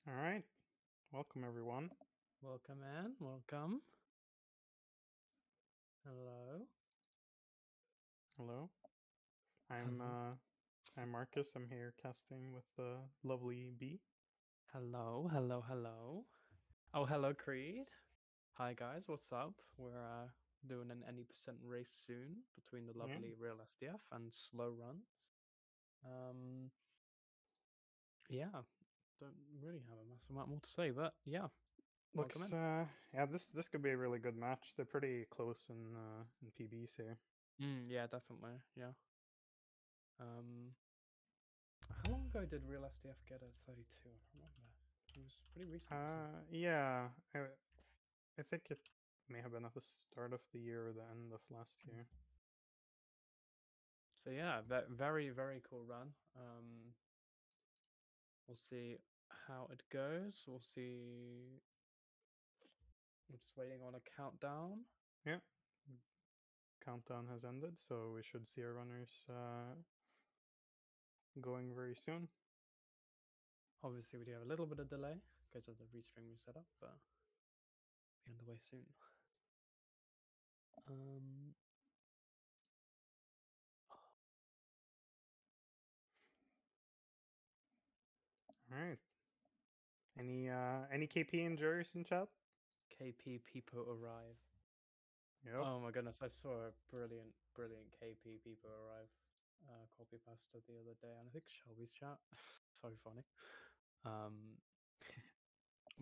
All right. Welcome, everyone. Welcome in. Welcome. Hello. Hello. I'm Hello. uh, I'm Marcus. I'm here casting with the lovely B. Hello. Hello. Hello. Oh, hello, Creed. Hi, guys. What's up? We're doing an any percent race soon between the Yeah. lovely RealSdf and Slow Runs. Um, yeah. Don't really have a massive amount more to say, but yeah. Welcome Looks yeah. This could be a really good match. They're pretty close in PBs here. in. Yeah, definitely. Yeah. How long ago did RealSdf get a 32? I don't remember. It was pretty recent, wasn't it? Yeah. I think it may have been at the start of the year or the end of last year. So yeah, very very cool run. We'll see how it goes. We'll see. We're just waiting on a countdown. Yeah. Countdown has ended, so we should see our runners going very soon. Obviously, we do have a little bit of delay because of the restreaming setup, but be underway soon. Um, All right. Any KP injuries in chat? KP people arrive. Yep. Oh my goodness, I saw a brilliant, brilliant KP people arrive copy pasta the other day, and I think Shelby's chat. So funny. Um,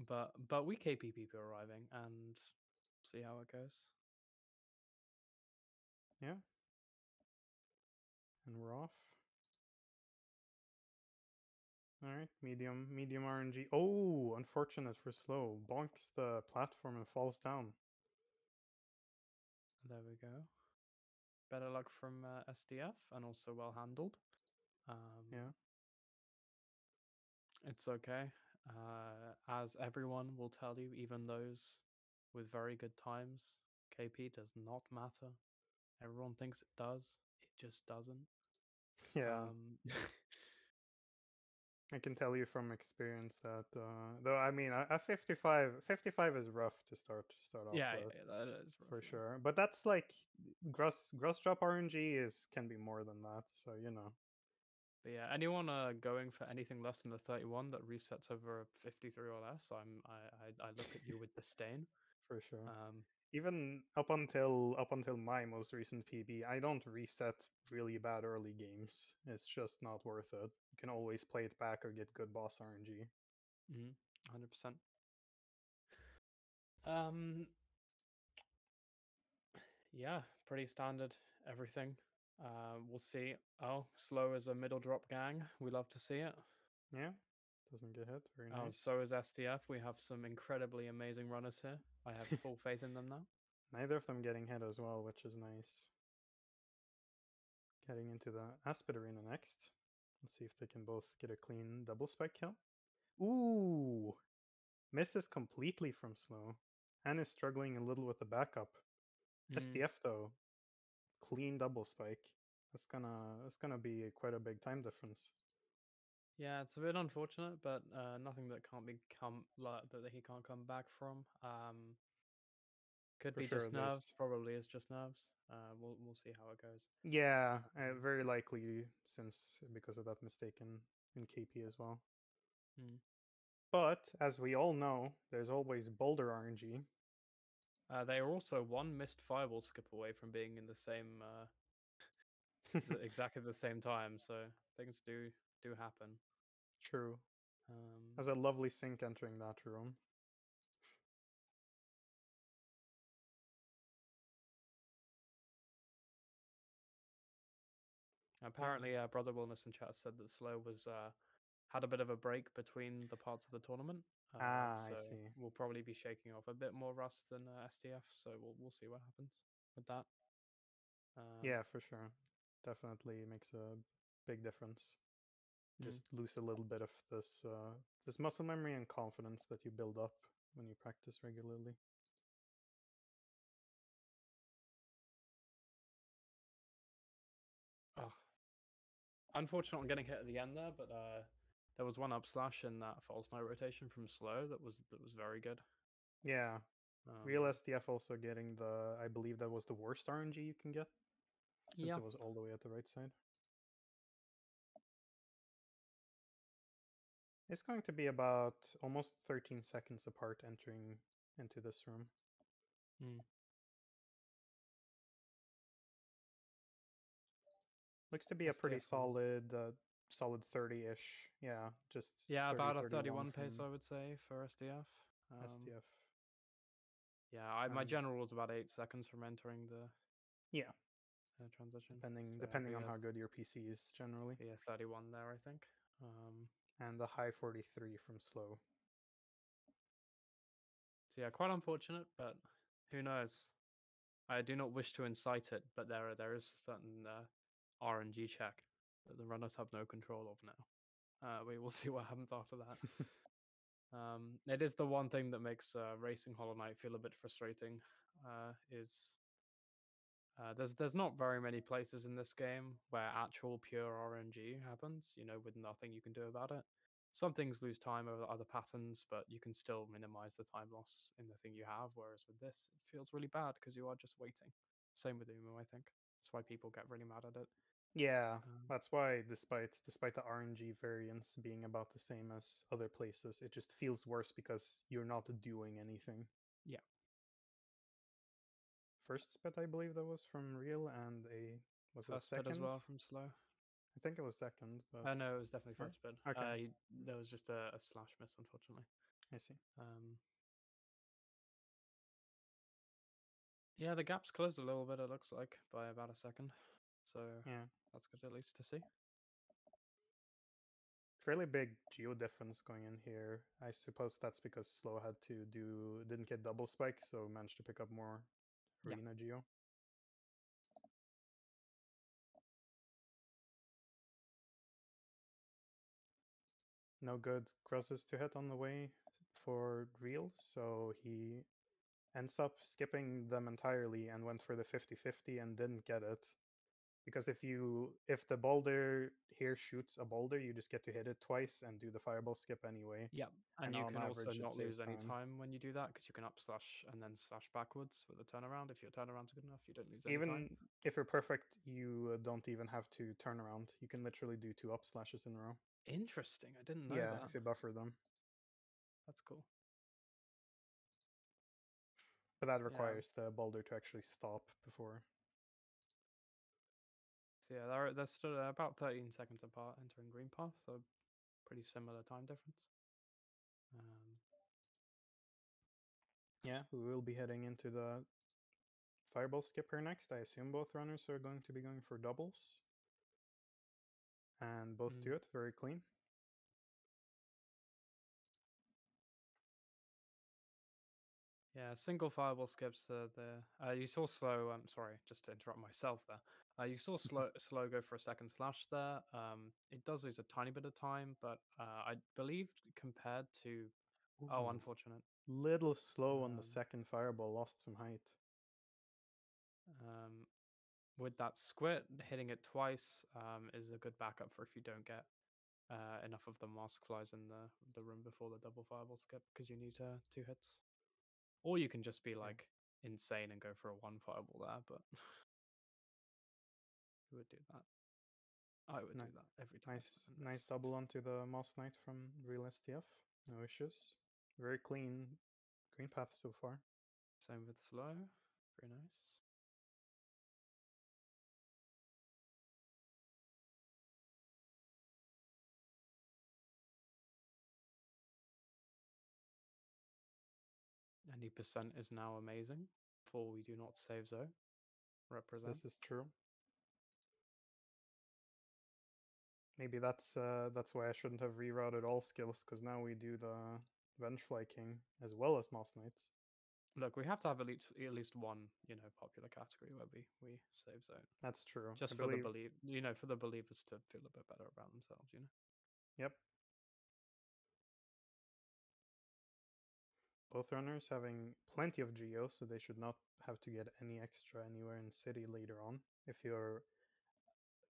but we KP people arriving and see how it goes. Yeah. And we're off. All right, medium RNG. Oh, unfortunate for slow. Bonks the platform and falls down. There we go. Better luck from SDF and also well handled. Yeah, It's okay. As everyone will tell you, even those with very good times, KP does not matter. Everyone thinks it does. It just doesn't. yeah. Um, I can tell you from experience that though I mean a 55 is rough to start off yeah, with that is rough. for Yeah. sure. But that's like gross drop RNG is can be more than that. So you know But yeah, anyone going for anything less than the 31 that resets over a 53 or less, I look at you with disdain. for sure. Um, Even up until my most recent PB, I don't reset really bad early games. It's just not worth it. You can always play it back or get good boss RNG. 100%. Um, Yeah, pretty standard everything. We'll see. Oh, slow as a middle drop gang. We love to see it. Yeah, doesn't get hit. Very Oh, nice. so is SDF. We have some incredibly amazing runners here. I have full faith in them now. Neither of them getting hit as well, which is nice. Getting into the Aspid Arena next. Let's see if they can both get a clean double spike kill. Ooh! Misses completely from slow. And is struggling a little with the backup. Mm. SDF though, clean double spike. That's gonna be quite a big time difference. Yeah, it's a bit unfortunate, but nothing that can't become like that he can't come back from. Could For be sure, just there's nerves. Probably is just nerves. We'll see how it goes. yeah, Um, very likely since because of that mistake in KP as well. mm. But as we all know, there's always Boulder RNG. They are also one missed fireball skip away from being in the same exactly the same time. So things do happen. True. Um, Has a lovely sync entering that room. Yeah. apparently, Brother Wellness in chat said that Slow was had a bit of a break between the parts of the tournament. Ah, I So see. we'll probably be shaking off a bit more rust than STF. So we'll see what happens with that. Yeah, for sure. Definitely makes a big difference. Mm. Just lose a little bit of this muscle memory and confidence that you build up when you practice regularly. Oh, unfortunate on getting hit at the end there, but There was one up slash in that false night rotation from slow that was very good. Yeah, Um, RealSdf also getting the, I believe that was the worst RNG you can get, since yeah. it was all the way at the right side. It's going to be about almost 13 seconds apart entering into this room. Mm. Looks to be a pretty SDF will. solid 30-ish. Yeah, just Yeah, 30, about a 31 31 pace, from I would say, for SDF. SDF. Yeah, my And general was about 8 seconds from entering the yeah, transition. depending So depending on how good your PC is generally. be a 31 there, I think. And the high 43 from slow. So yeah, quite unfortunate, but who knows? I do not wish to incite it, but there is a certain RNG check that the runners have no control of now. We will see what happens after that. It is the one thing that makes racing Hollow Knight feel a bit frustrating. Is there's not very many places in this game where actual pure RNG happens. With nothing you can do about it. Some things lose time over other patterns, but you can still minimize the time loss in the thing you have. Whereas with this, it feels really bad because you are just waiting. Same with Umu, I think. That's why people get really mad at it. Yeah, Um, that's why despite the RNG variance being about the same as other places, it just feels worse because you're not doing anything. yeah, First spit, I believe that was from Real, and a was it a first bit as second? well from Slow. I think it was second, but No, it was definitely or first bid. okay, There was just a slash miss, unfortunately. I see. Um, yeah, the gap's closed a little bit, it looks like, by about a second. So Yeah, that's good at least to see. fairly big geo difference going in here. I suppose that's because Slow had to didn't get double spike, so managed to pick up more Yeah. arena geo. No good crosses to hit on the way for Real, so he ends up skipping them entirely and went for the 50-50 and didn't get it. Because if the boulder here shoots a boulder, you just get to hit it twice and do the fireball skip anyway. Yeah, and And you on can also average, it not saves lose any time. time when you do that because you can up slash and then slash backwards with a turnaround. If your turnaround's good enough, you don't lose any time. Even if you're perfect, you don't even have to turn around. You can literally do 2 up slashes in a row. Interesting. I didn't know Yeah, that. if you buffer them. That's cool. But that Yeah. requires the boulder to actually stop before. So yeah, they're still about 13 seconds apart entering green path, so pretty similar time difference. Yeah, we will be heading into the fireball skipper next. I assume both runners are going to be going for doubles. And both do Mm. it very clean. Yeah, single fireball skips. You saw slow. Sorry, just to interrupt myself there. You saw slow go for a second slash there. It does lose a tiny bit of time, but I believe compared to Ooh, unfortunate. little slow on the Um, second fireball, lost some height. um, with that squid hitting it twice is a good backup for if you don't get enough of the mask flies in the room before the double fireball skip because you need 2 hits. Or you can just be Yeah. like insane and go for a one fireball there, but who would do that? I would do that every time in Nice this. double onto the Moss Knight from RealSdf. No issues. Very clean green path so far. Same with slow. Very nice. Any percent is now amazing. For we do not save zone. Represent. This is true. Maybe that's why I shouldn't have rerouted all skills, because now we do the Vengefly King as well as Moss Knights. Look, we have to have at least one, popular category where we save zone. That's true. I Just for the believe. for the believers to feel a bit better about themselves. Yep. Both runners having plenty of geo, so they should not have to get any extra anywhere in city later on. If you're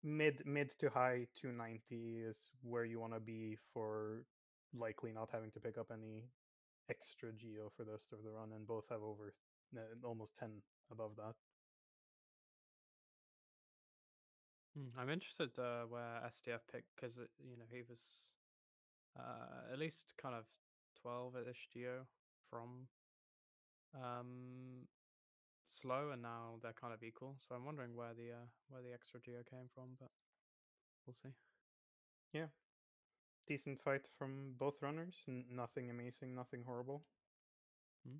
mid to high 290 is where you want to be for likely not having to pick up any extra geo for the rest of the run, and both have over almost 10 above that. I'm interested where SDF picked because he was at least kind of 12-ish geo from um slow, and now they're kind of equal. So I'm wondering where the extra geo came from, but we'll see. Yeah, decent fight from both runners. Nothing amazing, nothing horrible. Hmm?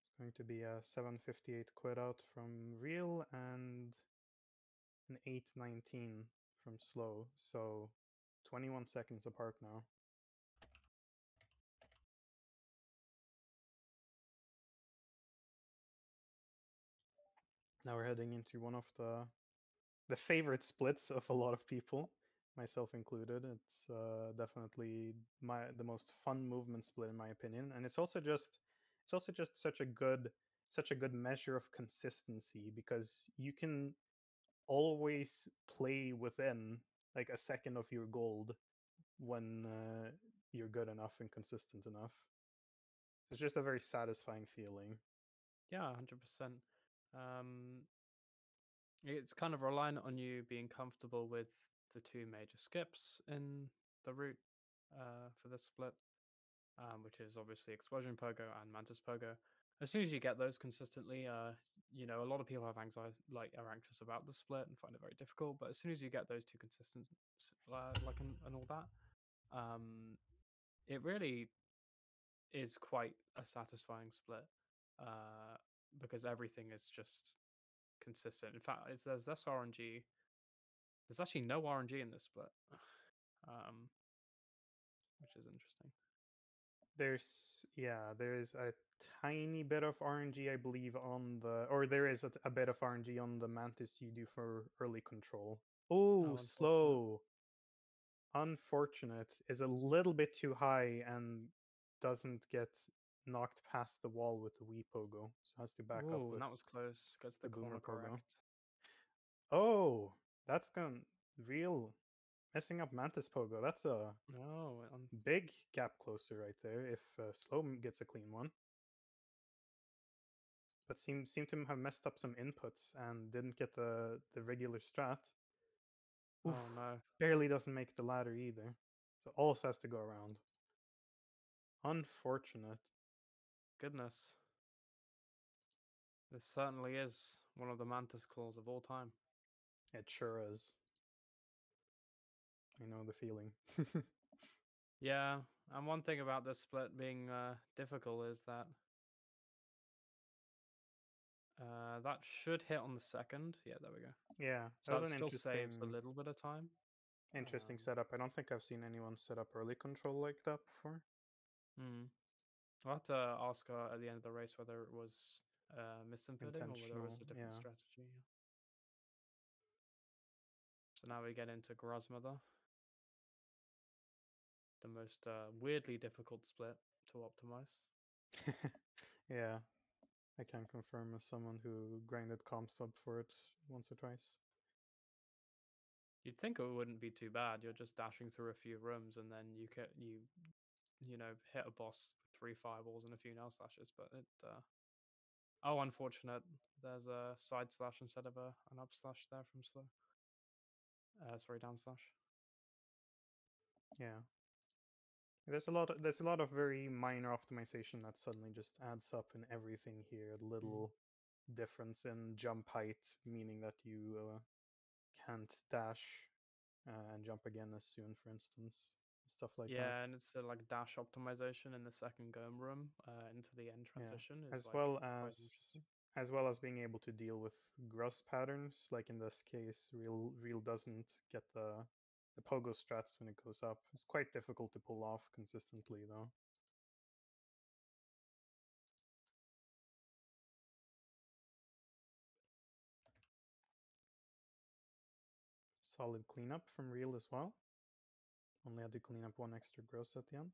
It's going to be a 758 quid out from Real and an 819 from Slow. So 21 seconds apart now. Now we're heading into one of the favorite splits of a lot of people, myself included. It's definitely the most fun movement split in my opinion, and it's also just such a good measure of consistency because you can always play within like a second of your gold when you're good enough and consistent enough. It's just a very satisfying feeling. Yeah, 100%. Um, it's kind of reliant on you being comfortable with the two major skips in the route for this split, which is obviously Explosion Pogo and Mantis Pogo. As soon as you get those consistently, a lot of people have anxiety, like are anxious about the split and find it very difficult. But as soon as you get those two consistent, and all that, um, it really is quite a satisfying split uh, because everything is just consistent. In fact, there's less RNG. There's actually no RNG in this split, um, which is interesting. There's a tiny bit of RNG, I believe, on the or there is a bit of RNG on the mantis you do for early control. Oh, Oh, unfortunate. slow. Unfortunate is a little bit too high and doesn't get knocked past the wall with the Wii Pogo, so has to back up Ooh, and with that was close. Gets the the Boomer corner Pogo. correct. Oh, that's gone real messing up Mantis Pogo. That's a No, big gap closer right there if Slow gets a clean one. But seem to have messed up some inputs and didn't get the regular strat. Oof, oh no, barely doesn't make the ladder either. So also has to go around. Unfortunate. goodness. This certainly is one of the Mantis claws of all time. It sure is. I know the feeling. Yeah, and one thing about this split being difficult is that that should hit on the second. Yeah, there we go. Yeah, that So was that an still saves a little bit of time. interesting Um, setup. I don't think I've seen anyone set up early control like that before. hmm. I'll have to ask her at the end of the race whether it was misinputting or whether it was Intentional, a different yeah. strategy. So now we get into Grozmother, the most weirdly difficult split to optimize. Yeah, I can confirm as someone who grinded comp sub for it once or twice. You'd think it wouldn't be too bad. You're just dashing through a few rooms and then you hit a boss with 3 fireballs and a few nail slashes, but it oh, unfortunate. There's a side slash instead of an up slash there from slow. Sorry, down slash. Yeah. There's a lot of very minor optimization that suddenly just adds up in everything here. A Mm. little difference in jump height, meaning that you can't dash and jump again as soon, for instance. Stuff like that. Yeah, and it's like dash optimization in the second Gome room into the end Yeah. transition is As like well quite interesting. as well as being able to deal with gross patterns. Like in this case, Real doesn't get the pogo strats when it goes up. It's quite difficult to pull off consistently though. Solid cleanup from Real as well. Only had to clean up one extra gross at the end.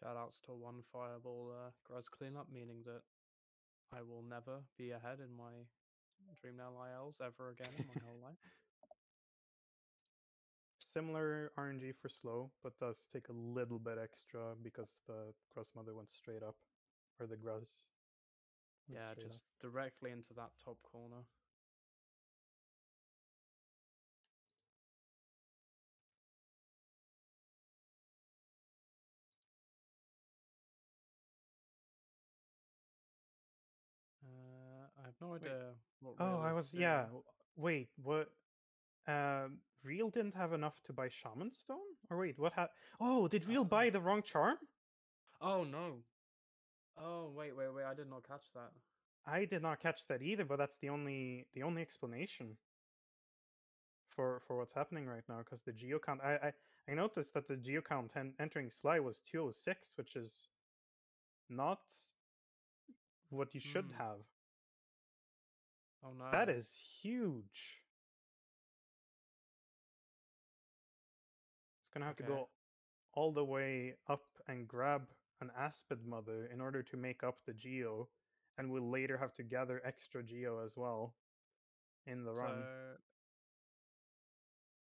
Shout outs to one fireball Gruz cleanup, meaning that I will never be ahead in my Dreamnail ILs ever again in my whole life. Similar RNG for slow, but does take a little bit extra because the Gruz Mother went straight up, or the Gruz went Yeah, straight up. just directly into that top corner. I have no Wait. idea what Oh, Real I is was yeah. doing. Wait, what? Real didn't have enough to buy Shaman Stone, or wait, what happened? Oh, did Real Oh. buy the wrong charm? Oh no. Oh wait. I did not catch that. I did not catch that either, but that's the only explanation for what's happening right now. Because the geo count, I noticed that the geo count entering Sly was 206, which is not what you should Hmm. have. Oh That no. is huge. It's gonna have to Okay. go all the way up and grab an Aspid Mother in order to make up the geo, and we'll later have to gather extra geo as well in the run.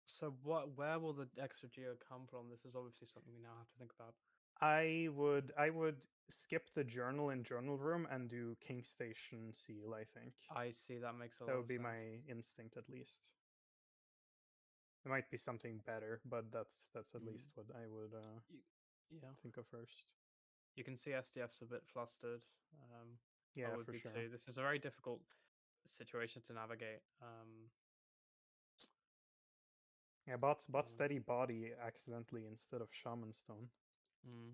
So what? Where will the extra geo come from? This is obviously something we now have to think about. I would skip the journal in journal room and do King Station seal, I think. I see. That makes a That lot would of be sense. my instinct at least. It might be something better, but that's at Mm. least what I would You, yeah. think of first. You can see SDF's a bit flustered. I Yeah, would for be sure. too. This is a very difficult situation to navigate. Yeah, bought Yeah. steady body accidentally instead of shaman stone. Mm.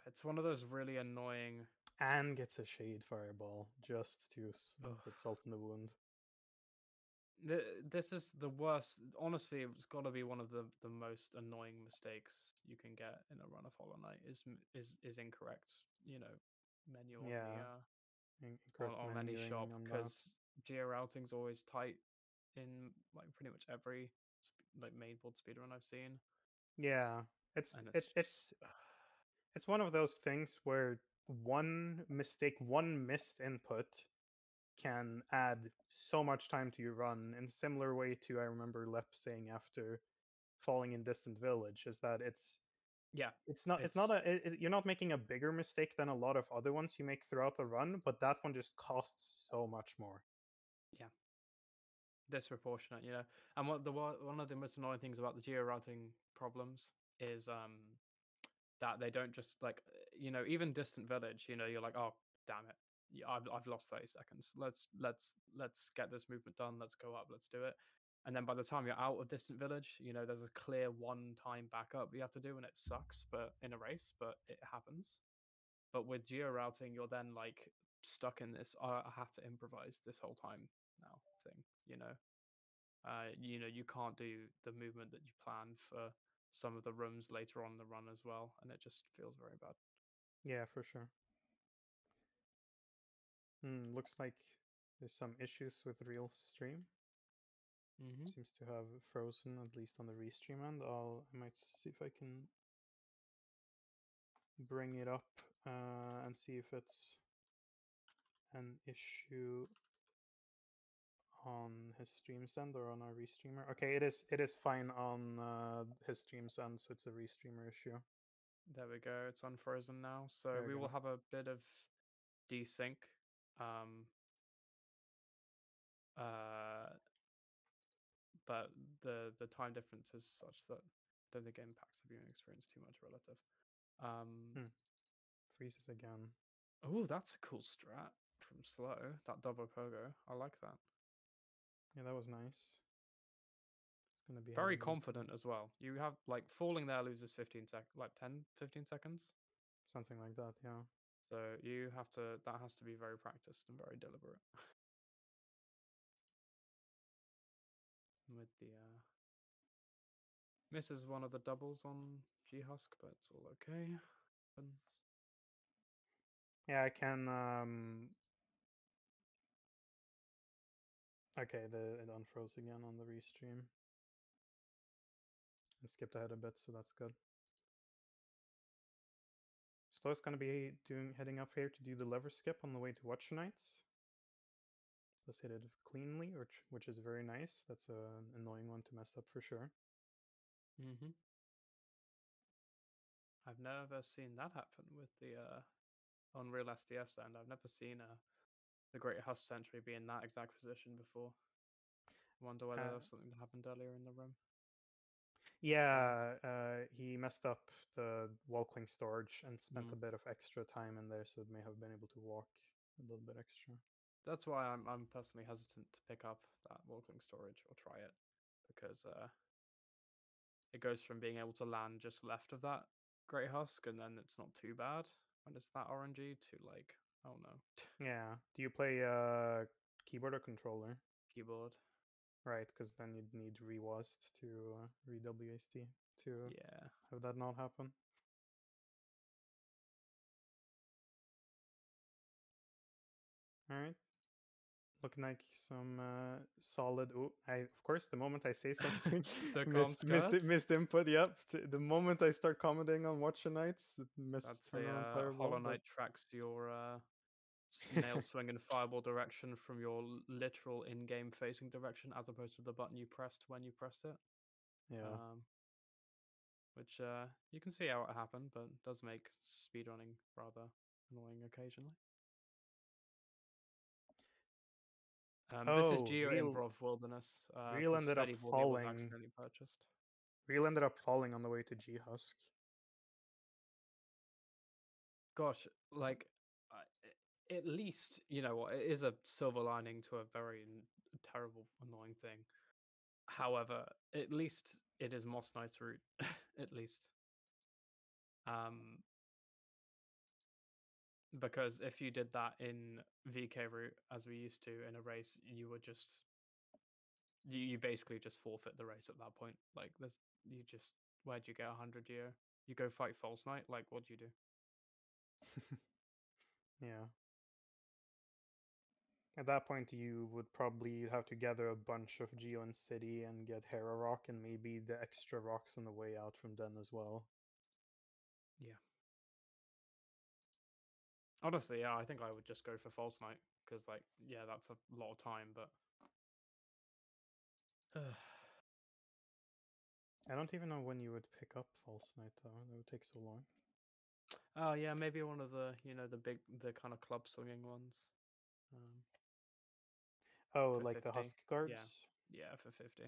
It's one of those really annoying. And gets a shade fireball just to Ugh. put salt in the wound. This is the worst. Honestly, it's got to be one of the most annoying mistakes you can get in a run of Hollow Knight is incorrect. Menu on the Yeah, incorrect on any shop menuing on that. because geo routing's always tight in like pretty much every like main board speedrun I've seen, Yeah, it's and it, it's it's just it's one of those things where one mistake, one missed input can add so much time to your run in similar way to I remember Lep saying after falling in distant village is that yeah, it's not it's you're not making a bigger mistake than a lot of other ones you make throughout the run, but that one just costs so much more. yeah disproportionate, And one of the most annoying things about the geo routing problems is that they don't just like even distant village, you're like, oh damn it, yeah, I've lost 30 seconds, let's get this movement done, let's go up, let's do it. And then by the time you're out of distant village, there's a clear one time backup you have to do, and it sucks but in a race, but it happens. But with geo routing, you're then like stuck in this I have to improvise this whole time now thing. You can't do the movement that you planned for some of the rooms later on in the run as well, and it just feels very bad. Yeah, for sure. Looks like there's some issues with real stream. Mm-hmm. Seems to have frozen at least on the restream end. I might see if I can bring it up and see if it's an issue on his stream end or on our restreamer. Okay, it is fine on his stream end, so it's a restreamer issue. There we go. It's unfrozen now, so There we we will go. have a bit of desync. Um, uh, but the time difference is such that I don't think it impacts the viewing experience too much relative. Hmm. Freezes again. Oh, that's a cool strat from Slow. That double pogo. I like that. Yeah, that was nice. It's gonna be Very having me confident as well. You have like falling there loses 15 seconds. something like that. Yeah. So that has to be very practiced and very deliberate. With the misses one of the doubles on G Husk, but it's all okay. Happens. Yeah, I can. Okay, it unfroze again on the restream. I skipped ahead a bit, so that's good. Slow's gonna be heading up here to do the lever skip on the way to Watcher Knights. Let's hit it cleanly, which is very nice. That's an annoying one to mess up for sure. Mm-hmm. I've never seen that happen with the on RealSdf stand. I've never seen the Great Husk Sentry be in that exact position before. I wonder whether there Uh, was something that happened earlier in the room. yeah, he messed up the Walkling storage and spent a Mm. bit of extra time in there, so it may have been able to walk a little bit extra. That's why I'm personally hesitant to pick up that walking storage or try it, because it goes from being able to land just left of that Great Husk, and then it's not too bad when it's that RNG, to like, I don't know, Yeah. Do you play keyboard or controller? keyboard. Right, because then you'd need rewast to re-WASD to Yeah. have that not happen. All right. Looking like some solid. Oh, of course, the moment I say something, The missed comms missed curse. missed input. Yep. The moment I start commenting on Watcher Knights, it missed That's a turnaround Hollow fireball. But Knight tracks your snail swing and fireball direction from your literal in-game facing direction, as opposed to the button you pressed when you pressed it. yeah. Um, which you can see how it happened, but does make speedrunning rather annoying occasionally. This is Oh, Geo Improv Wilderness, real because ended up Steady Baldy was falling. accidentally purchased. Real ended up falling on the way to G Husk. Gosh, like, at least, you know what, it is a silver lining to a very terrible, annoying thing. However, at least it is Moss Knight's route, at least. Um, because if you did that in VK route, as we used to in a race, you would just you basically just forfeit the race at that point. Like, there's you just where'd you get 100 year? You go fight False Knight. Like, what do you do? Yeah. At that point, you would probably have to gather a bunch of Geo and City and get Hera Rock and maybe the extra rocks on the way out from Den as well. Yeah. Honestly, yeah, I think I would just go for False Knight because, like, yeah, that's a lot of time, but. I don't even know when you would pick up False Knight though. That would take so long. Oh yeah, maybe one of the the kind of club swinging ones. Oh, For like the 50. Husk Yeah, guards? yeah, for 50.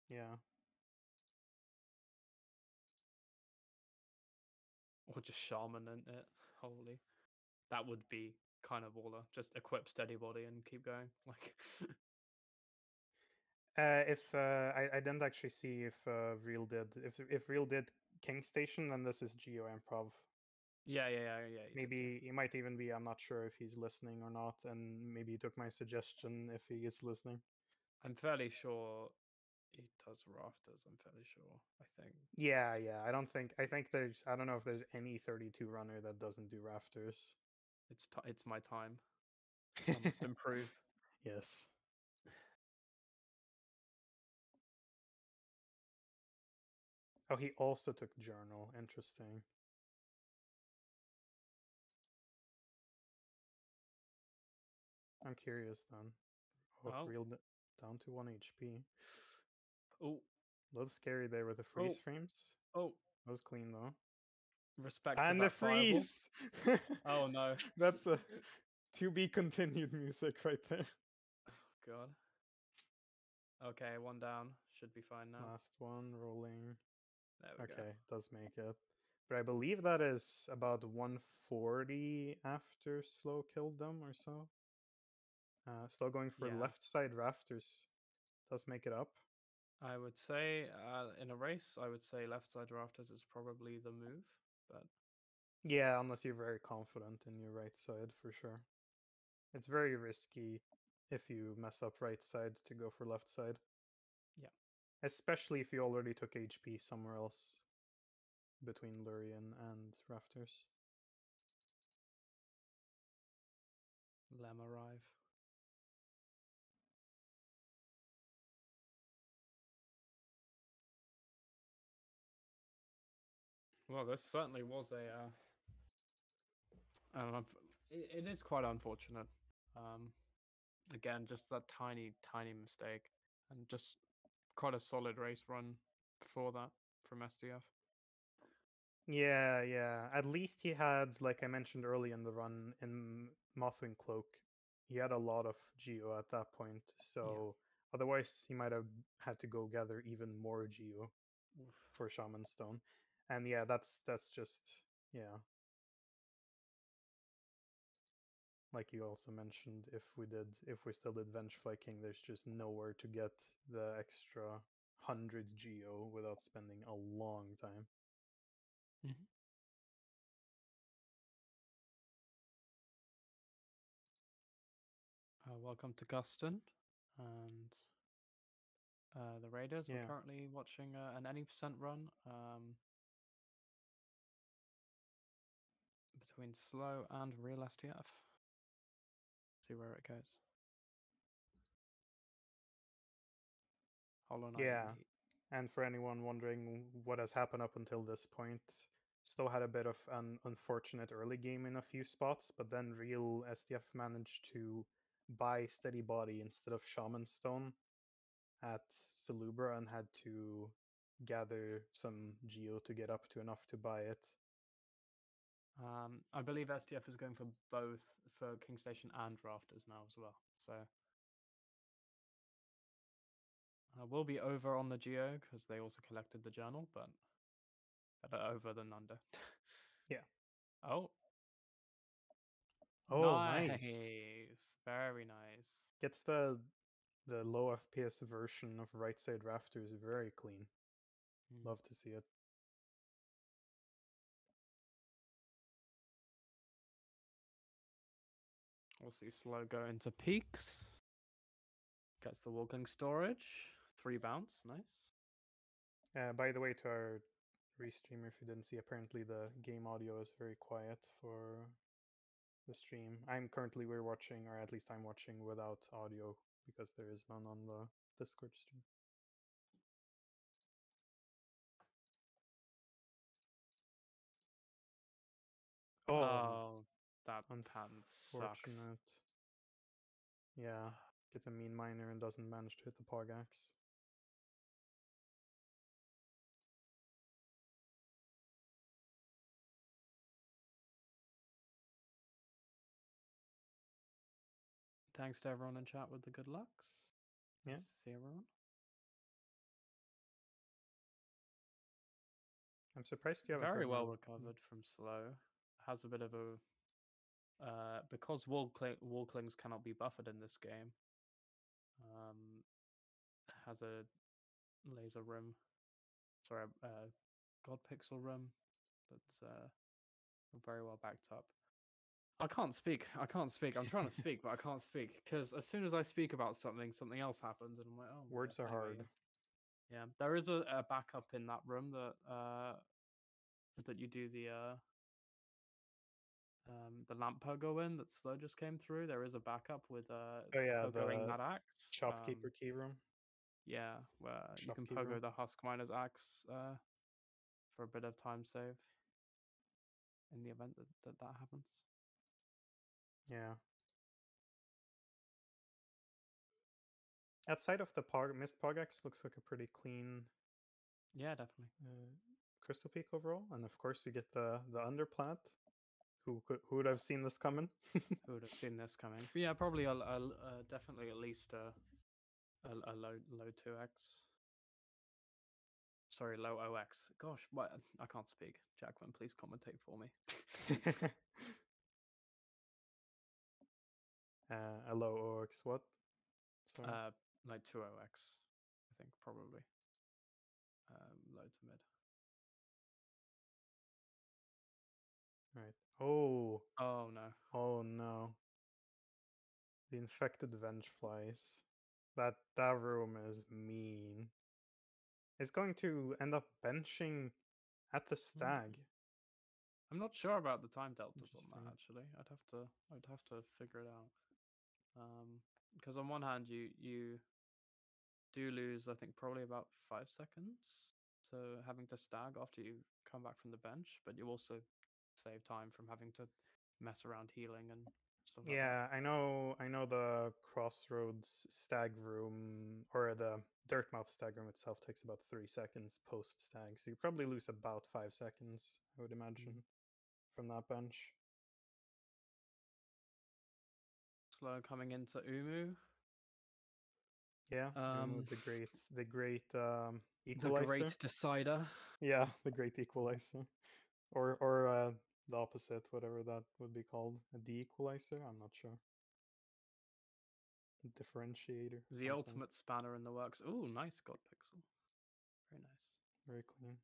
Yeah. Or just shaman in it. Holy, that would be kind of baller. Just equip steady body and keep going. Like, If I didn't actually see if Real did Real did King Station, then this is Geo Improv. yeah. You did, yeah. Maybe he might even be. I'm not sure if he's listening or not, and maybe he took my suggestion if he is listening. I'm fairly sure he does rafters. I'm fairly sure. I think Yeah, yeah. I think there's. I don't know if there's any 32 runner that doesn't do rafters. it's my time. I must improve. Yes. Oh, he also took journal. Interesting. I'm curious then. Oh, Oh, real down to 1 HP. oh, A little scary there with the freeze oh, frames. oh. That was clean though. Respect to And the that fireball. freeze! Oh no. That's a to be continued music right there. God. Okay, one down. Should be fine now. Last one rolling. There we go. Okay, does make it. But I believe that is about 140 after slow killed them or so. Slow going for Yeah. left side rafters does make it up. I would say in a race, I would say left side rafters is probably the move, but Yeah, unless you're very confident in your right side for sure. It's very risky if you mess up right side to go for left side. yeah, Especially if you already took HP somewhere else between Lurian and Rafters. Lem arrive. Well, this certainly was a. It is quite unfortunate. Um, Again, just that tiny, tiny mistake, and just quite a solid race run before that from SDF. Yeah, yeah. At least he had, like I mentioned early in the run, in Mothwing Cloak, he had a lot of Geo at that point. Yeah. So otherwise, he might have had to go gather even more Geo Oof. for Shaman Stone. And yeah, that's just yeah. Like you also mentioned, if we still did Vengefly King, there's just nowhere to get the extra 100 Geo without spending a long time. Mhm. Welcome to Guston, and the Raiders. We're Yeah. currently watching an any percent run between slow and RealSdf. See where it goes. Hollow Knight Yeah. Elite. And for anyone wondering what has happened up until this point, still had a bit of an unfortunate early game in a few spots, but then Real SDF managed to buy Steady Body instead of Shaman Stone at Salubra and had to gather some Geo to get up to enough to buy it. I believe SDF is going for both for King Station and Rafters now as well. So we'll be over on the Geo because they also collected the journal, but better over than under. Yeah. Oh, Oh, nice. nice. Very nice. Gets the low FPS version of Right Side Rafters very clean. Mm. Love to see it. We'll see slow go into peaks. Gets the walking storage. 3 bounce. Nice. By the way, to our restreamer, if you didn't see, apparently the game audio is very quiet for the stream. We're watching, or at least I'm watching without audio because there is none on the Discord stream. Oh, Oh, that pattern sucks. unfortunate. Yeah, gets a mean miner and doesn't manage to hit the Pogax. Thanks to everyone in chat with the good lucks. Yeah. Nice to see everyone. I'm surprised you haven't Very heard well more. recovered from slow. Has a bit of a because Warclings cannot be buffered in this game. Has a laser room, sorry, God Pixel room that's very well backed up. I can't speak. I can't speak. I'm trying to speak, but I can't speak because as soon as I speak about something, something else happens, and I'm like, oh, Words yes. are Anyway, hard. yeah, there is a backup in that room that you do the lamp pogo in that slow just came through. There is a backup with Oh yeah, pogoing the that axe. shopkeeper key room. Yeah, where you can Shopkeeper room. pogo the husk miner's axe for a bit of time save in the event that happens. Yeah. Outside of the Mist Pogax, looks like a pretty clean Yeah, definitely. Crystal Peak overall, and of course we get the underplat. Who would have seen this coming? Who would have seen this coming? But yeah, probably definitely at least a low 2x. Sorry, low OX. Gosh, what? I can't speak. Jacqueline, please commentate for me. A low OX what? Sorry. Like 2OX, I think probably. Low to mid. Right. Oh. Oh no. Oh no. The infected venge flies. That room is mean. It's going to end up benching at the stag. I'm not sure about the time deltas on that Interesting. actually. I'd have to figure it out. Because on one hand you do lose I think probably about 5 seconds to having to stag after you come back from the bench, but you also save time from having to mess around healing and stuff like that. Yeah, I know the Crossroads stag room or the Dirtmouth stag room itself takes about 3 seconds post stag, so you probably lose about 5 seconds, I would Mm. imagine, from that bench. Slow coming into Umu. Yeah, Um, the great the equalizer. great decider. Yeah, the great equalizer, or the opposite, whatever that would be called, a de-equalizer. I'm not sure. Differentiator, The something. ultimate spanner in the works. Ooh, nice God Pixel. Very nice. Very clean.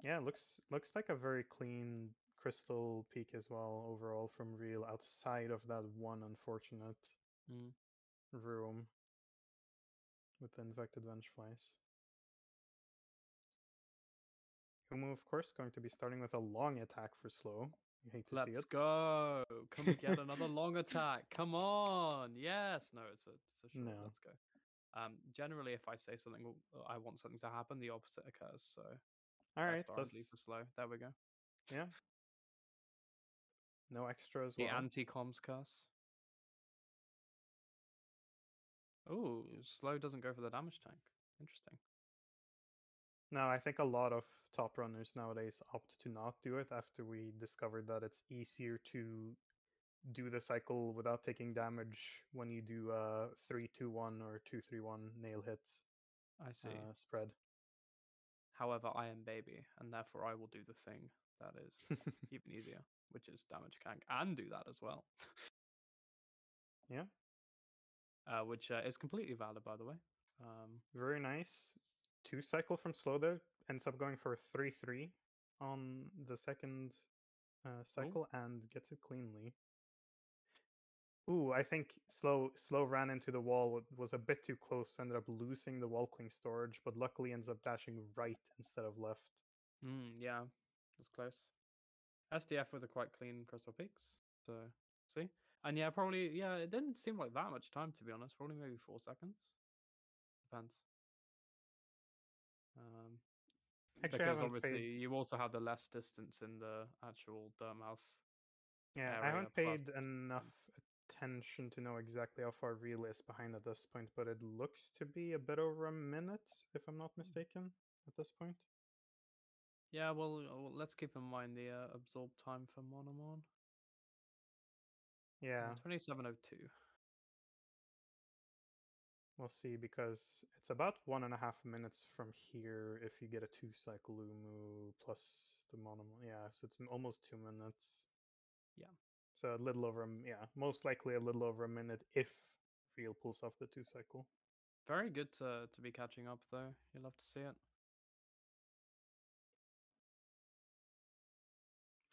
Yeah, looks like a very clean crystal peak as well overall from Real, outside of that one unfortunate Mm. room with the infected vengeflies. Umu, of course, going to be starting with a long attack for slow. You hate to see Let's it. go. Can we get another long attack? Come on. Yes. No, it's a short. No. Let's go. Generally, if I say something, I want something to happen, the opposite occurs. So Alright, best R&D that's for slow. There we go. yeah. No extra as The well. anti-comms curse. Oh, slow doesn't go for the damage tank. Interesting. No, I think a lot of top runners nowadays opt to not do it after we discovered that it's easier to do the cycle without taking damage when you do 3-2-1 or 2-3-1 nail hit I see. spread. However, I am baby, and therefore I will do the thing that is even easier, which is damage tank, and do that as well. Yeah, Which is completely valid, by the way. very nice. 2 cycle from slow there, ends up going for a 3-3 on the second Oh, cycle and gets it cleanly. Ooh, I think slow ran into the wall, was a bit too close, ended up losing the wall cling storage, but luckily ends up dashing right instead of left. yeah, that's close. SDF with a quite clean crystal peaks. So see, and yeah, probably yeah. It didn't seem like that much time to be honest. Probably maybe 4 seconds. Depends. Um, Actually, I because haven't obviously paid. you also have the less distance in the actual dirt mouth Yeah, I area. haven't Plus, paid enough attention to know exactly how far Real is behind at this point, but it looks to be a bit over a minute, if I'm not mistaken, at this point. yeah. Well, let's keep in mind the absorb time for Monomon. Yeah, 2702. we'll see, because it's about 1.5 minutes from here if you get a 2 cycle Umu plus the Monomon. Yeah, so it's almost 2 minutes. Yeah. So a little over, yeah, most likely a little over a minute if Real pulls off the 2 cycle. Very good to be catching up though. You love to see it.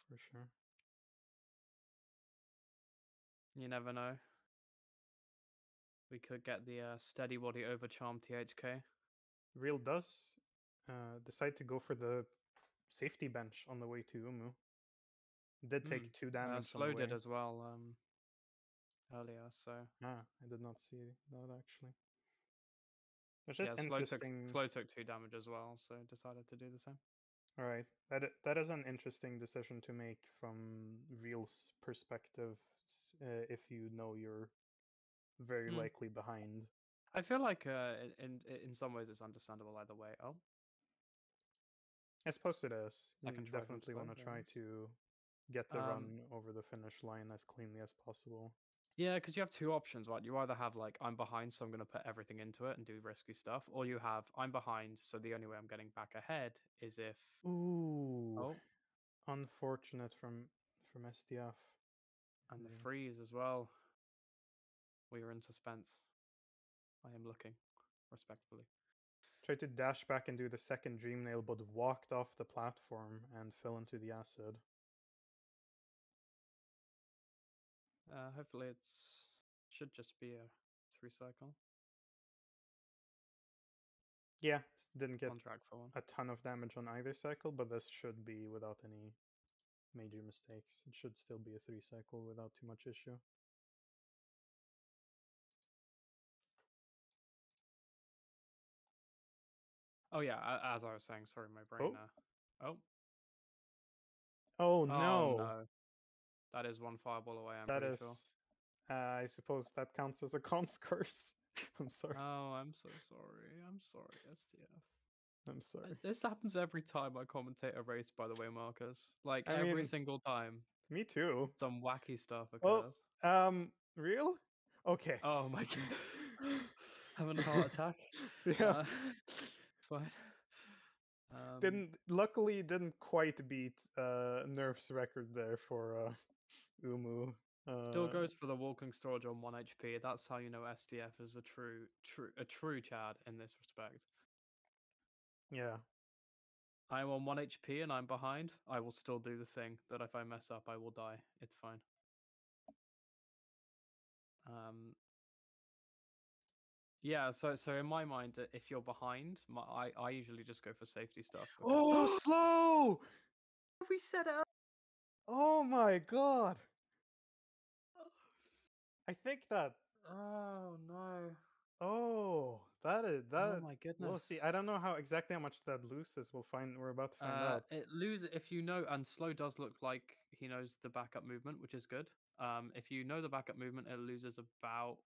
For sure. You never know. We could get the steady body over charm THK. Real does decide to go for the safety bench on the way to Umu. Did take 2 damage on the Slow did way. as well earlier. So Ah, I did not see that actually. Which yeah, is interesting. slow took 2 damage as well. So decided to do the same. All right, that is an interesting decision to make from Real's perspective, if you know you're very Hmm. likely behind. I feel like in some ways it's understandable either way. Oh, I suppose it is. You second try from definitely slow. want to Very try nice. to get the Um, run over the finish line as cleanly as possible. yeah, because you have two options, right? You either have like I'm behind, so I'm going to put everything into it and do risky stuff, or you have I'm behind, so the only way I'm getting back ahead is if Ooh, oh, unfortunate from SDF. and the Yeah. freeze as well. We are in suspense. I am looking respectfully. Tried to dash back and do the second dream nail, but walked off the platform and fell into the acid. Hopefully it's should just be a 3 cycle Yeah, didn't get on track for one. a ton of damage on either cycle, but this should be without any major mistakes. It should still be a 3 cycle without too much issue. Oh yeah, as I was saying, sorry, my brain. Oh, Oh, oh oh no, no, that is one fireball away. I'm that pretty is. sure. I suppose that counts as a comms curse. I'm sorry. Oh, I'm so sorry. I'm sorry, SDF. I'm sorry. This happens every time I commentate a race, by the way, Marcus. Like I every mean, single time, me too. some wacky stuff Oh, occurs. real? Okay. Oh my god, having a heart attack. Yeah. Uh, it's fine. Um, Luckily didn't quite beat Nerf's record there for Umu. Still Uh, goes for the walking storage on 1 HP. That's how you know SDF is a true Chad in this respect. yeah. I'm on 1 HP and I'm behind. I will still do the thing that if I mess up, I will die. It's fine. Um, yeah. So in my mind, if you're behind, I usually just go for safety stuff because Oh, slow! we set it up. Oh my god. I think that. Oh no. Oh, that is Oh that. my We'll goodness. see. I don't know how exactly how much that loses. We'll find. We're about to find out. It loses if you know, and slow does look like he knows the backup movement, which is good. If you know the backup movement, it loses about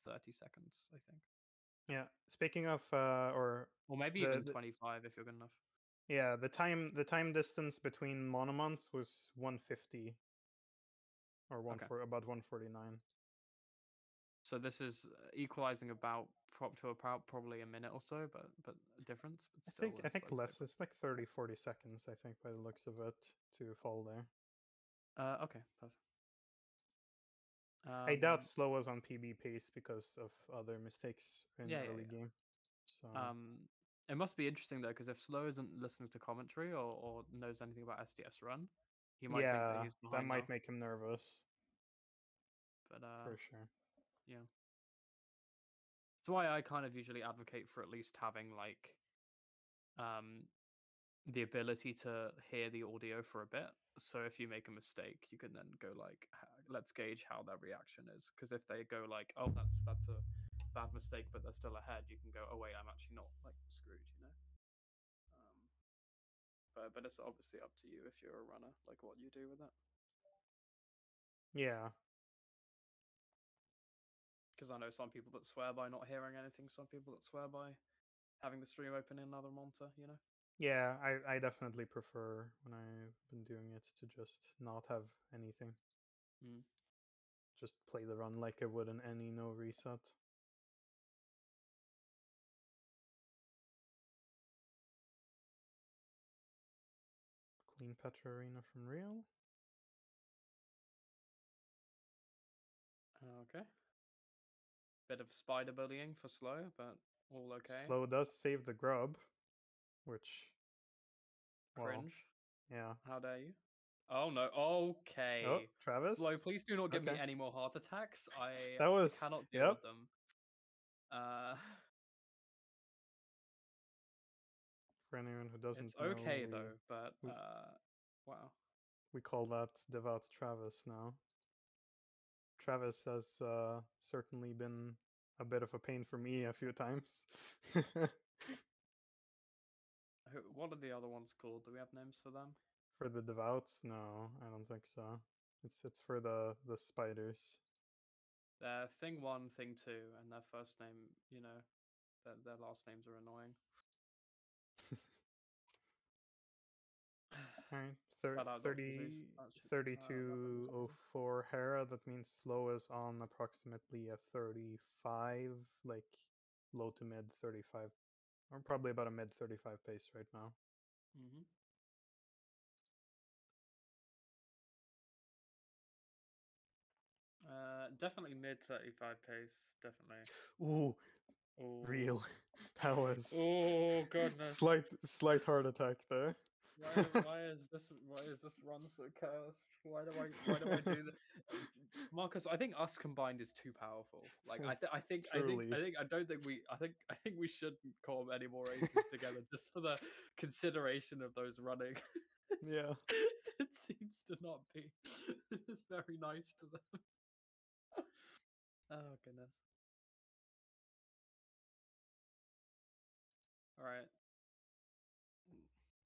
30 seconds, I think, Yeah. Speaking of, or or maybe even the 25 if you're good enough. yeah, the time distance between monomons was 150 or Okay, about 149. so this is equalizing about probably a minute or so, but a difference, but I still, think I it's think like less. difference. It's like 30, 40 seconds. I think by the looks of it to fall there. Okay, perfect. I doubt Um, slow was on PB pace because of other mistakes in yeah, yeah, early yeah. game. So It must be interesting though, because if Slow isn't listening to commentary or knows anything about SDF's run, he might think that yeah, he's that behind might now. make him nervous But for sure. yeah, it's why I kind of usually advocate for at least having like um the ability to hear the audio for a bit. So if you make a mistake, you can then go like, let's gauge how their reaction is. Because if they go like, oh, that's a bad mistake, but they're still ahead, you can go, oh wait, I'm actually not like screwed, you know. But it's obviously up to you if you're a runner, like what you do with it. Yeah, Because I know some people that swear by not hearing anything, some people that swear by having the stream open in another monitor, you know? yeah, I definitely prefer when I've been doing it to just not have anything. Mm. Just play the run like I would in any no reset. Clean Petra Arena from Real. Okay. Bit of spider bullying for slow, but all okay. Slow does save the grub, which, well, Cringe. yeah. How dare you? Oh no. Oh, Okay. Slow, Travis? please do not give me Okay. any more heart attacks. I That was, cannot deal yep, with them. Uh for anyone who doesn't it's know, okay though, but we, wow. we call that Devout Travis now. Travis has certainly been a bit of a pain for me a few times. What are the other ones called? Do we have names for them? For the Devouts, no, I don't think so. It's for the spiders. They're thing one, thing two, and their first name, you know, their last names are annoying. All right, Shout out Dr. Zeus. 30, That means something. 3204 Hera. That means slow is on approximately a 35, like low to mid 35, or probably about a mid 35 pace right now. Mm-hmm. Definitely mid 35 pace. Definitely. Ooh, Oh. real. That was Oh goodness. slight heart attack there. Why is this run so cursed? Why do I do that? Marcus, I think us combined is too powerful. Like Truly, I think we shouldn't call any more races together just for the consideration of those running. yeah. It seems to not be very nice to them. Oh goodness. All right,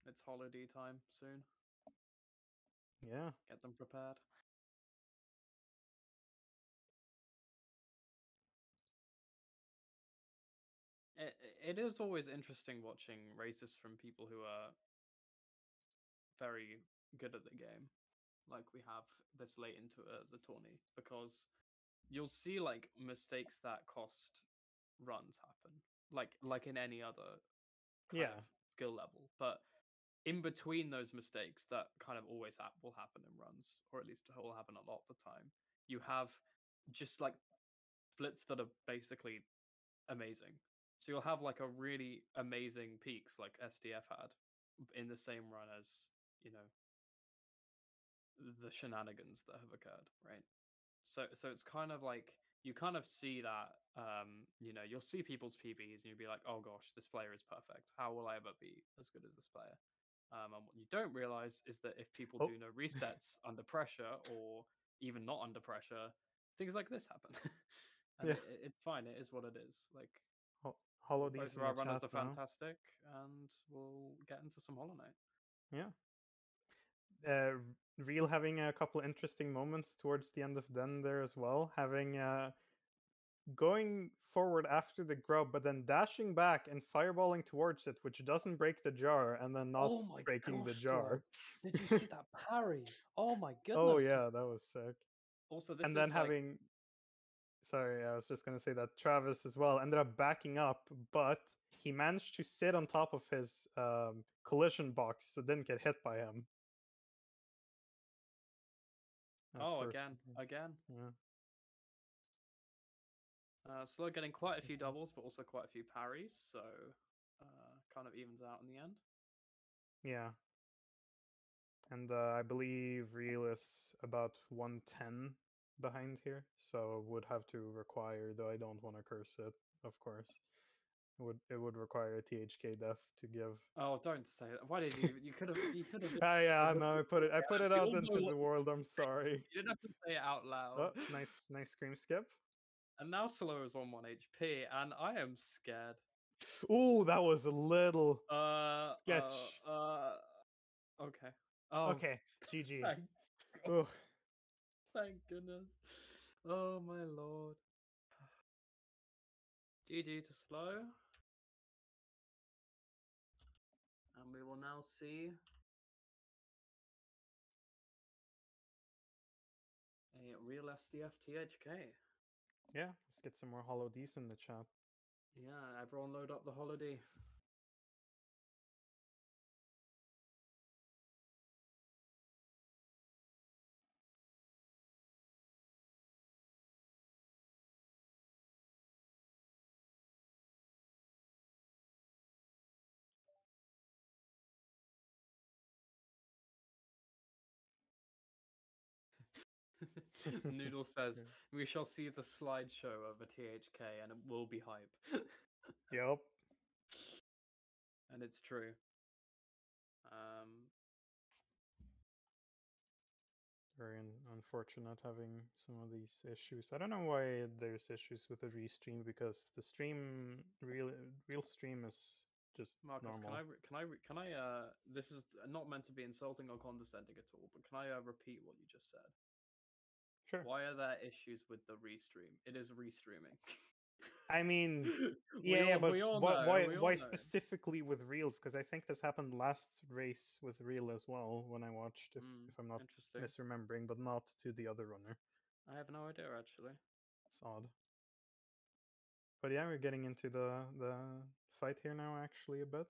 it's holiday time soon. Yeah. Get them prepared. It is always interesting watching races from people who are very good at the game, like we have this late into the tourney, because you'll see like mistakes that cost runs happen, like in any other kind of Yeah. skill level. But in between those mistakes that kind of always will happen in runs, or at least will happen a lot of the time, you have just like splits that are basically amazing. So you'll have like a really amazing peaks like SDF had in the same run as, you know, the shenanigans that have occurred, right? So it's kind of like you kind of see that you know, you'll see people's PBs and you'll be like, oh gosh, this player is perfect. How will I ever be as good as this player? And what you don't realize is that if people Oh. do no resets under pressure, or even not under pressure, things like this happen. And Yeah. it's fine. It is what it is. Like Holodies both of in the our runners chat are now. fantastic, and we'll get into some Hollow Knight. Yeah. Uh, Real having a couple interesting moments towards the end of Den there as well. Having going forward after the grub, but then dashing back and fireballing towards it, which doesn't break the jar, and then not Oh my breaking the gosh, Dro! jar. Did you see that parry? Oh my Oh goodness! yeah, that was sick. Also, this And then is like, having, sorry, I was just gonna say that Travis as well ended up backing up, but he managed to sit on top of his collision box, so didn't get hit by him at oh, first. again, I guess. again. Yeah. Slow getting quite a few Mhm. doubles, but also quite a few parries, so kind of evens out in the end. Yeah. And I believe Real is about 110 behind here, so would have to require, though I don't want to curse it, of course. It would require a THK death to give. Oh, don't say that. Why did you? You could have just Ah, said yeah, what no, you were I put saying. it We out all into know the what world. I'm sorry. you didn't have to say it out loud. Oh, nice scream skip. And now Slow is on 1 HP, and I am scared. Ooh, that was a little Uh, uh, sketch. uh. Okay. Oh, Okay, GG. thank God. Ooh, Thank goodness. Oh my lord. GG to Slow. And we will now see a real SDF THK. yeah, let's get some more Hollow D's in the chat. Yeah, everyone load up the holiday. Noodle says, Yeah. we shall see the slideshow of a THK and it will be hype. Yep. And it's true. Um, Very unfortunate having some of these issues. I don't know why there's issues with the restream, because the stream real stream is just Marcus, normal. can I, this is not meant to be insulting or condescending at all, but can I repeat what you just said? Sure. Why are there issues with the restream? It is restreaming. I mean, we yeah, all but we all why know. why We all why know. specifically with reels? Because I think this happened last race with real as well when I watched, if I'm not Interesting. misremembering, but not to the other runner. I have no idea actually. It's odd. But yeah, we're getting into the fight here now, actually, a bit.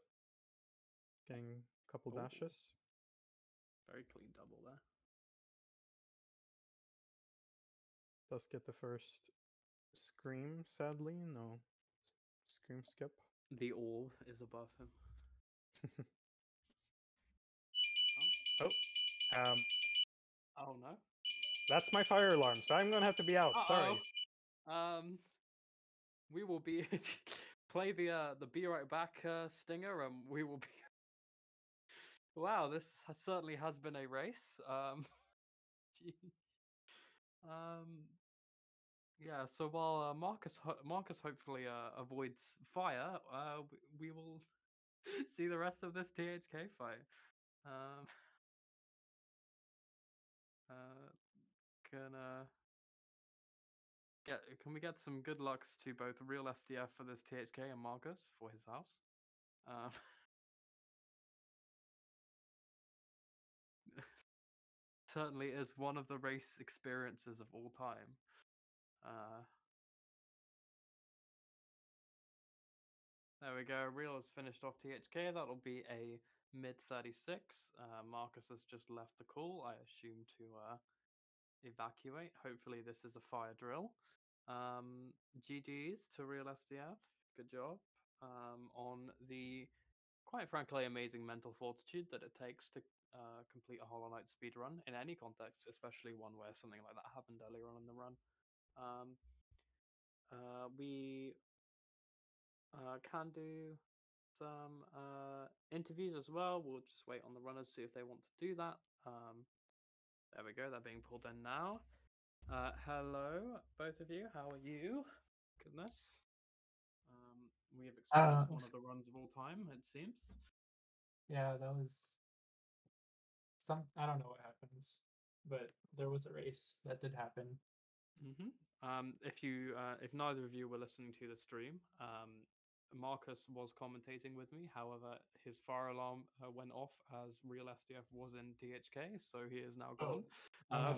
Getting a couple Oh, dashes. very clean double there. Does get the first scream, sadly. No. Scream skip. The orb is above him. Oh, Oh. oh no. That's my fire alarm, so I'm gonna have to be out. Uh Sorry. oh. We will be play the be right back stinger, and we will be. Wow, this certainly has been a race. Gee. Um, yeah. So while Marcus hopefully avoids fire, we will see the rest of this THK fight. Um, uh, can can we get some good lucks to both RealSdf for this THK and Marcus for his house? Um, certainly is one of the race experiences of all time. Uh, there we go. Real has finished off THK. That'll be a mid 36. Marcus has just left the call, I assume, to evacuate. Hopefully, this is a fire drill. GG's to RealSdf. Good job on the quite frankly amazing mental fortitude that it takes to complete a Hollow Knight speedrun in any context, especially one where something like that happened earlier on in the run. We can do some interviews as well. We'll just wait on the runners, see if they want to do that. There we go, they're being pulled in now. Hello, both of you. How are you? Goodness. We have experienced one of the runs of all time, it seems. Yeah, that was I don't know what happens, but there was a race that did happen. If neither of you were listening to the stream, Marcus was commentating with me. However, his fire alarm went off as RealSdf was in THK, so he is now gone. Oh,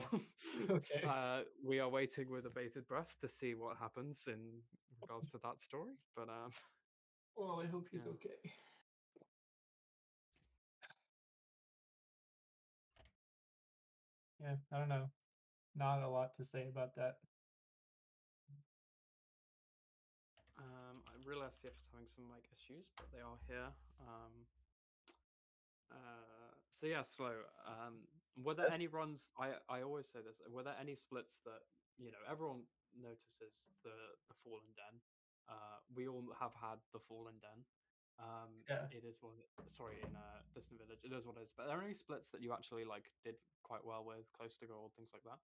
okay. We are waiting with a bated breath to see what happens in regards to that story. But well, I hope he's yeah. okay. Yeah, I don't know. Not a lot to say about that. I realize CF is having some mic issues, but they are here. So yeah, Slow. Were there any runs? I always say this. Were there any splits that everyone notices the Fallen Den? We all have had the Fallen Den. Yeah. It is what. Sorry, in Distant Village, it is what it is. But are there any splits that you actually did quite well with, close to gold, things like that?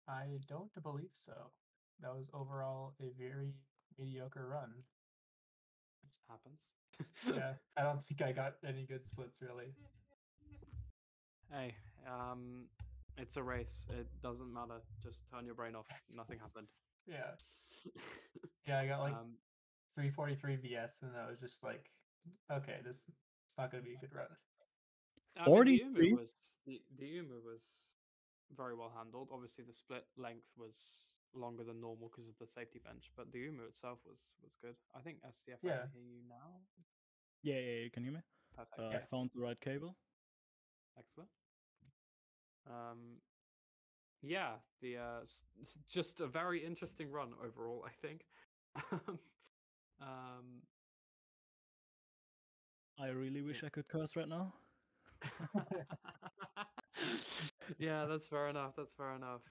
I don't believe so. That was overall a very mediocre run. Happens. Yeah, I don't think I got any good splits really. Hey, it's a race. It doesn't matter. Just turn your brain off. Nothing happened. Yeah. Yeah, I got 343 VS, and I was just like, okay, it's not going to be a good run. I mean, the Umu was very well handled. Obviously, the split length was longer than normal because of the safety bench, but the Umu itself was good. I think SDF, I can hear you now. Yeah, you can hear me. Perfect. I found the right cable. Excellent. Yeah, the just a very interesting run overall, I think. I really wish I could curse right now. Yeah, that's fair enough. That's fair enough.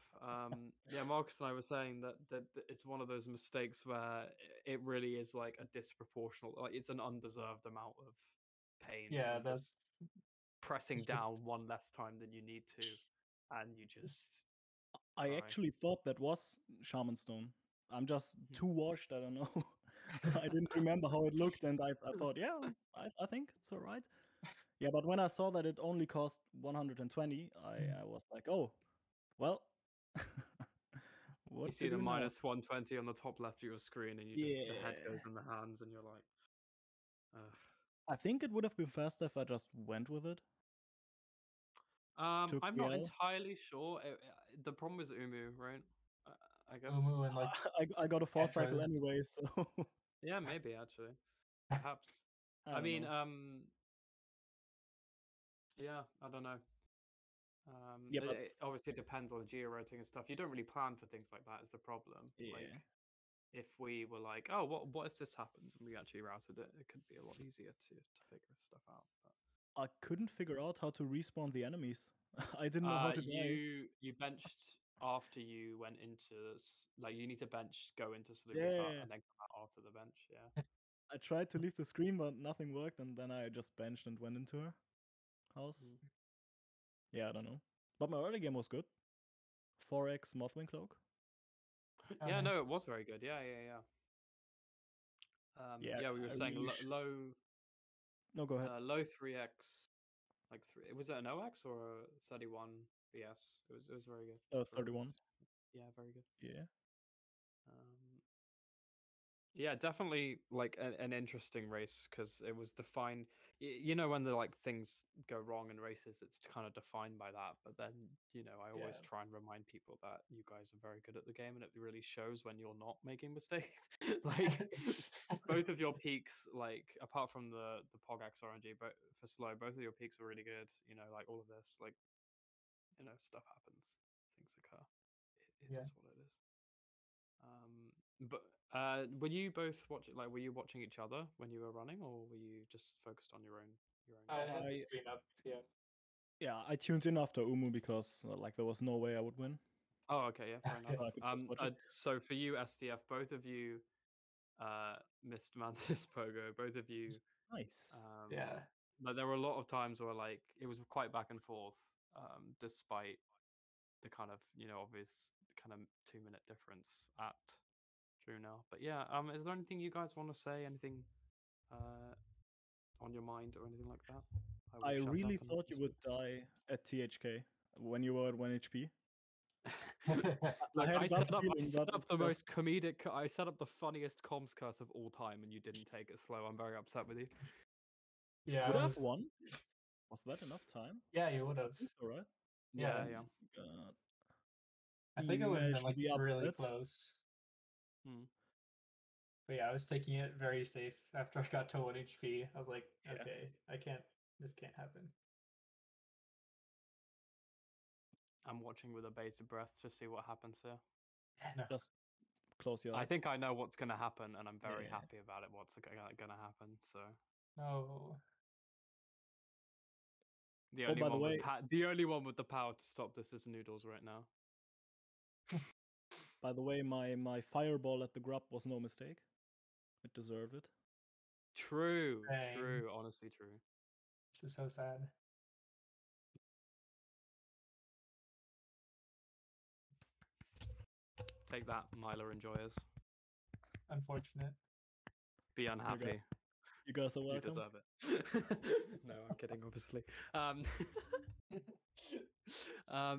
Yeah, Marcus and I were saying that it's one of those mistakes where it really is like a disproportional, it's an undeserved amount of pain. Yeah, from that's just pressing down one less time than you need to, and you just. I actually thought that was Shaman Stone. I'm just too washed. I don't know. I didn't remember how it looked, and I thought, yeah, I think it's all right. Yeah, but when I saw that it only cost 120, I was like, oh, well. What you see to the do now? minus 120 on the top left of your screen, and the head goes in the hands, and you're like, I think it would have been faster if I just went with it. I'm not entirely sure. The problem is Umu, right? I guess. Umu and I got a 4-cycle anyway, so. Yeah, maybe actually, perhaps. I mean, yeah, I don't know. It obviously depends on the geo-routing and stuff. You don't really plan for things like that. Is the problem? Yeah. Like, if we were like, oh, what if this happens, and we actually routed it, it could be a lot easier to figure stuff out. But I couldn't figure out how to respawn the enemies. I didn't know how to die. You benched after you went into you need to bench, go into Salubri's hut, and then come out after the bench. Yeah. I tried to leave the screen, but nothing worked, and then I just benched and went into her house. Yeah, I don't know. But my early game was good. 4x Mothwing Cloak. Yeah, no, it was very good. Yeah. Yeah, we were I saying really low. No, go ahead. Low 3x, like was it an OX or a 31 BS? It was very good. 31. Yeah, very good. Yeah. Yeah, definitely like an interesting race because it was defined. You know, when the like things go wrong in races, it's kind of defined by that. But then, I always try and remind people that you guys are very good at the game, and it really shows when you're not making mistakes. Like both of your peaks, like apart from the Pogax RNG, but for slow, both of your peaks were really good. Like all of this, like stuff happens, things occur. It is what it is. But were you both watching? Like, were you watching each other when you were running, or were you just focused on your own? I had the screen up. Yeah. Yeah, I tuned in after Umu because like there was no way I would win. Oh, okay, yeah, fair enough. I could just watch it. So for you, SDF, both of you missed Mantis Pogo. Both of you. Nice. Yeah. But there were a lot of times where like it was quite back and forth, despite the kind of obvious kind of 2-minute difference at Drew now. But yeah, is there anything you guys want to say? Anything on your mind or anything like that? I really thought you would die at THK when you were at 1 HP. Look, I set up the most comedic. I set up the funniest comms curse of all time, and you didn't take it slow. I'm very upset with you. Yeah. Would I have won? Was that enough time? Yeah, you would have. All right. Yeah. I think it would have been like really close. But yeah, I was taking it very safe after I got to 1 HP. I was like, okay, this can't happen. I'm watching with a bated breath to see what happens here. No. Just close your eyes. I think I know what's going to happen, and I'm very happy about it. What's going to happen? So. No. The only one with the power to stop this is Noodles right now. By the way, my fireball at the grub was no mistake. It deserved it. True. Honestly, true. This is so sad. Take that, Milo enjoyers. Unfortunate. Be unhappy. You guys are welcome. You deserve it. No, I'm kidding, obviously.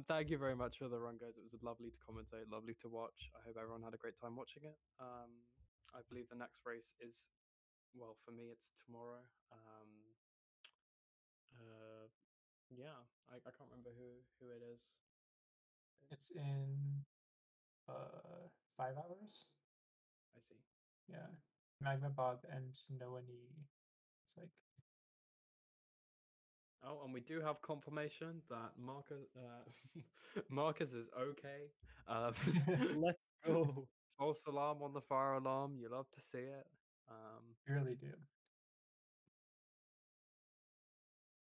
Thank you very much for the run, guys. It was lovely to commentate, lovely to watch. I hope everyone had a great time watching it. I believe the next race is, well, for me, it's tomorrow. Yeah, I can't remember who it is. It's in 5 hours. I see. Yeah, Magma Bob and Noani. It's like. Oh, and we do have confirmation that Marcus is okay. Let's go. False alarm on the fire alarm. You love to see it. You really do.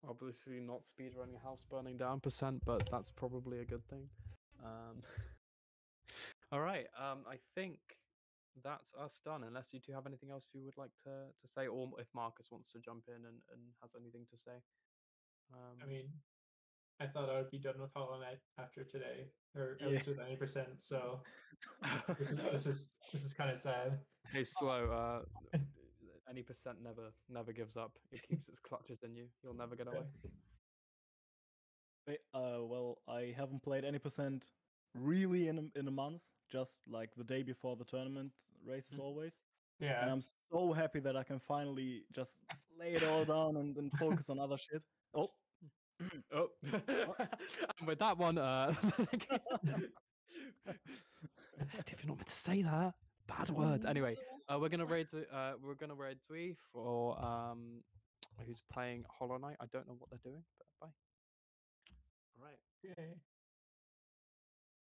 Obviously not speedrunning a house burning down %, but that's probably a good thing. All right. I think that's us done. Unless you two have anything else you would like to say, or if Marcus wants to jump in and has anything to say. I mean, I thought I would be done with Hollow Knight after today, or at least with 90%. So this is kind of sad. Hey, slow. Any percent never gives up. It keeps its clutches in you. You'll never get away. Well, I haven't played any percent really in a month. Just like the day before the tournament races, always. Yeah. And I'm so happy that I can finally just lay it all down and focus on other shit. Oh. Oh. And with that one, Steve, you're not meant to say that. Bad words. Anyway, we're gonna raid Twee for who's playing Hollow Knight. I don't know what they're doing, but bye. All right. Okay.